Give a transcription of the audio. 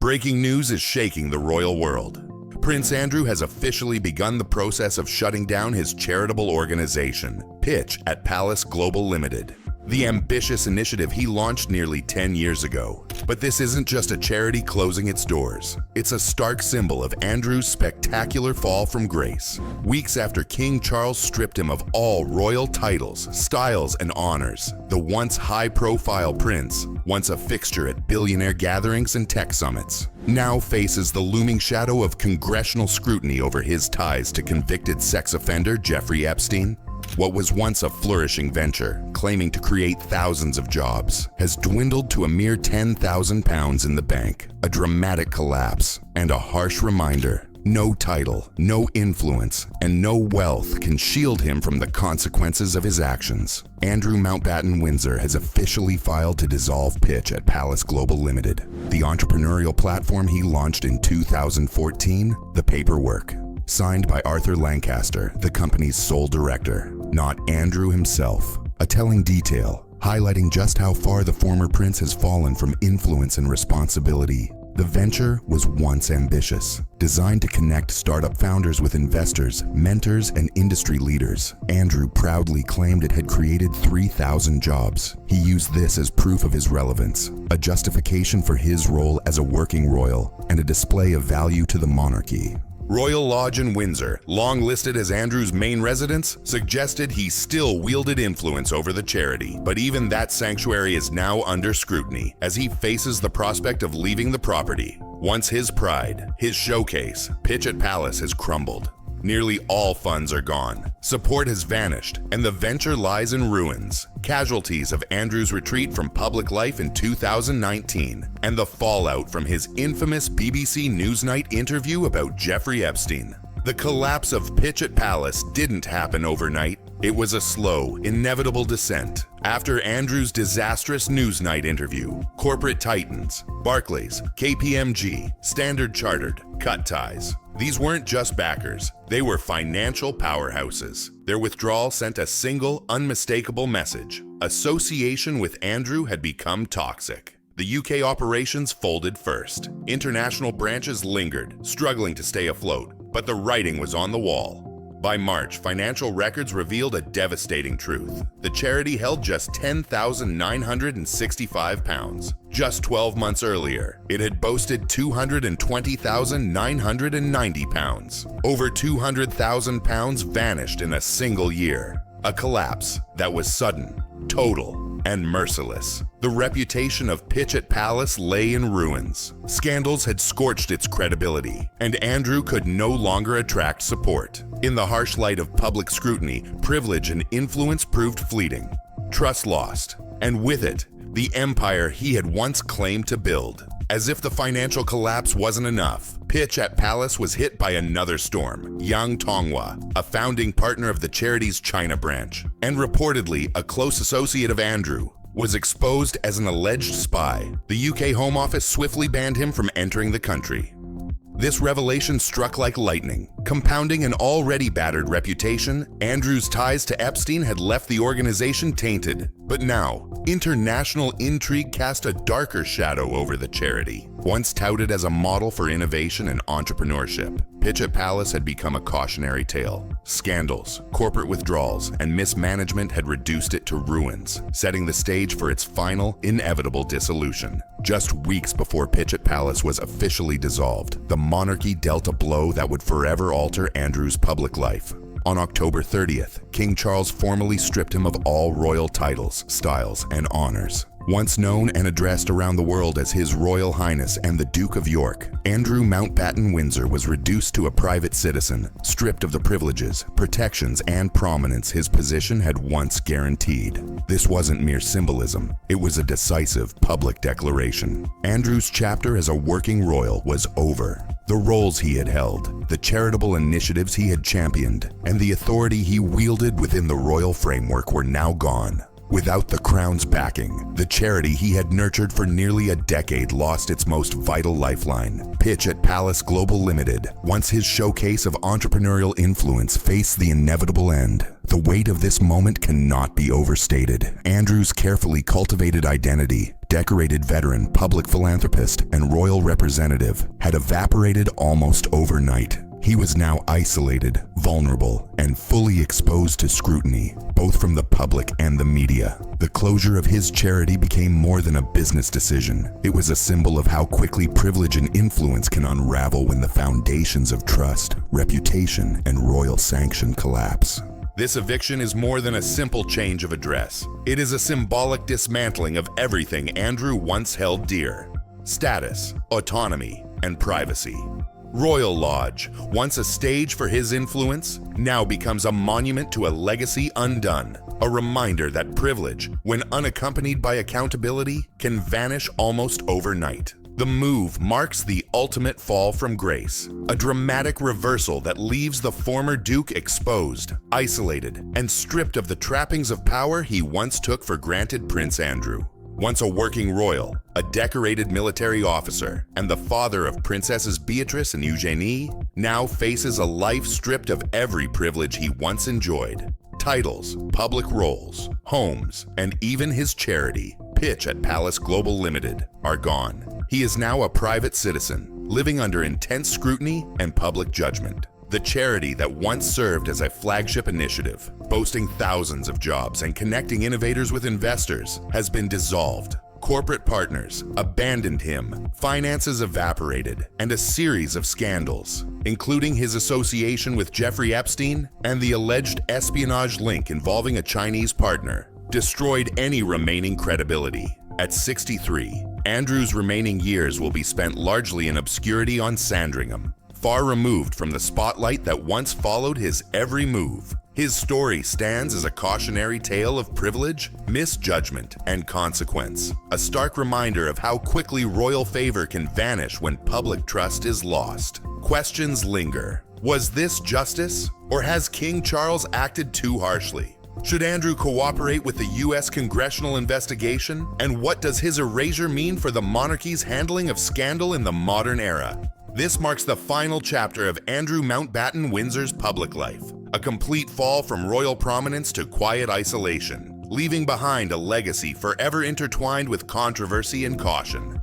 Breaking news is shaking the royal world. Prince Andrew has officially begun the process of shutting down his charitable organization, Pitch at Palace Global Limited, the ambitious initiative he launched nearly 10 years ago. But this isn't just a charity closing its doors. It's a stark symbol of Andrew's spectacular fall from grace. Weeks after King Charles stripped him of all royal titles, styles, and honors, the once high-profile prince, once a fixture at billionaire gatherings and tech summits, now faces the looming shadow of congressional scrutiny over his ties to convicted sex offender Jeffrey Epstein. What was once a flourishing venture, claiming to create thousands of jobs, has dwindled to a mere £10,000 in the bank, a dramatic collapse, and a harsh reminder: no title, no influence, and no wealth can shield him from the consequences of his actions. Andrew Mountbatten Windsor has officially filed to dissolve Pitch at Palace Global Limited, the entrepreneurial platform he launched in 2014. The paperwork, signed by Arthur Lancaster, the company's sole director, not Andrew himself. A telling detail, highlighting just how far the former prince has fallen from influence and responsibility. The venture was once ambitious, designed to connect startup founders with investors, mentors, and industry leaders. Andrew proudly claimed it had created 3,000 jobs. He used this as proof of his relevance, a justification for his role as a working royal, and a display of value to the monarchy. Royal Lodge in Windsor, long listed as Andrew's main residence, suggested he still wielded influence over the charity. But even that sanctuary is now under scrutiny as he faces the prospect of leaving the property. Once his pride, his showcase, Pitch at Palace has crumbled. Nearly all funds are gone, support has vanished, and the venture lies in ruins. Casualties of Andrew's retreat from public life in 2019, and the fallout from his infamous BBC Newsnight interview about Jeffrey Epstein. The collapse of Pitch at Palace didn't happen overnight. It was a slow, inevitable descent. After Andrew's disastrous Newsnight interview, corporate titans, Barclays, KPMG, Standard Chartered, cut ties. These weren't just backers, they were financial powerhouses. Their withdrawal sent a single, unmistakable message: association with Andrew had become toxic. The UK operations folded first. International branches lingered, struggling to stay afloat, but the writing was on the wall. By March, financial records revealed a devastating truth. The charity held just £10,965. Just 12 months earlier, it had boasted £220,990. Over £200,000 vanished in a single year. A collapse that was sudden, total, and merciless. The reputation of Pitch at Palace lay in ruins. Scandals had scorched its credibility, and Andrew could no longer attract support. In the harsh light of public scrutiny, privilege and influence proved fleeting. Trust lost, and with it, the empire he had once claimed to build. As if the financial collapse wasn't enough, Pitch at Palace was hit by another storm. Yang Tonghua, a founding partner of the charity's China branch, and reportedly a close associate of Andrew, was exposed as an alleged spy. The UK Home Office swiftly banned him from entering the country. This revelation struck like lightning. Compounding an already battered reputation, Andrew's ties to Epstein had left the organization tainted. But now, international intrigue cast a darker shadow over the charity. Once touted as a model for innovation and entrepreneurship, Pitch at Palace had become a cautionary tale. Scandals, corporate withdrawals, and mismanagement had reduced it to ruins, setting the stage for its final, inevitable dissolution. Just weeks before Pitch at Palace was officially dissolved, the monarchy dealt a blow that would forever alter Andrew's public life. On October 30th, King Charles formally stripped him of all royal titles, styles, and honors. Once known and addressed around the world as His Royal Highness and the Duke of York, Andrew Mountbatten Windsor was reduced to a private citizen, stripped of the privileges, protections, and prominence his position had once guaranteed. This wasn't mere symbolism, it was a decisive public declaration. Andrew's chapter as a working royal was over. The roles he had held, the charitable initiatives he had championed, and the authority he wielded within the royal framework were now gone. Without the crown's backing, the charity he had nurtured for nearly a decade lost its most vital lifeline. Pitch at Palace Global Limited, once his showcase of entrepreneurial influence, faced the inevitable end. The weight of this moment cannot be overstated. Andrew's carefully cultivated identity, decorated veteran, public philanthropist, and royal representative, had evaporated almost overnight. He was now isolated, vulnerable, and fully exposed to scrutiny, both from the public and the media. The closure of his charity became more than a business decision. It was a symbol of how quickly privilege and influence can unravel when the foundations of trust, reputation, and royal sanction collapse. This eviction is more than a simple change of address. It is a symbolic dismantling of everything Andrew once held dear: status, autonomy, and privacy. Royal Lodge, once a stage for his influence, now becomes a monument to a legacy undone. A reminder that privilege, when unaccompanied by accountability, can vanish almost overnight. The move marks the ultimate fall from grace, a dramatic reversal that leaves the former Duke exposed, isolated, and stripped of the trappings of power he once took for granted. Prince Andrew, once a working royal, a decorated military officer, and the father of Princesses Beatrice and Eugenie, now faces a life stripped of every privilege he once enjoyed. Titles, public roles, homes, and even his charity, Pitch at Palace Global Limited, are gone. He is now a private citizen, living under intense scrutiny and public judgment. The charity that once served as a flagship initiative, boasting thousands of jobs and connecting innovators with investors, has been dissolved. Corporate partners abandoned him, finances evaporated, and a series of scandals, including his association with Jeffrey Epstein and the alleged espionage link involving a Chinese partner, destroyed any remaining credibility. At 63, Andrew's remaining years will be spent largely in obscurity on Sandringham, far removed from the spotlight that once followed his every move. His story stands as a cautionary tale of privilege, misjudgment, and consequence, a stark reminder of how quickly royal favor can vanish when public trust is lost. Questions linger. Was this justice, or has King Charles acted too harshly? Should Andrew cooperate with the U.S. congressional investigation? And what does his erasure mean for the monarchy's handling of scandal in the modern era? This marks the final chapter of Andrew Mountbatten Windsor's public life, a complete fall from royal prominence to quiet isolation, leaving behind a legacy forever intertwined with controversy and caution.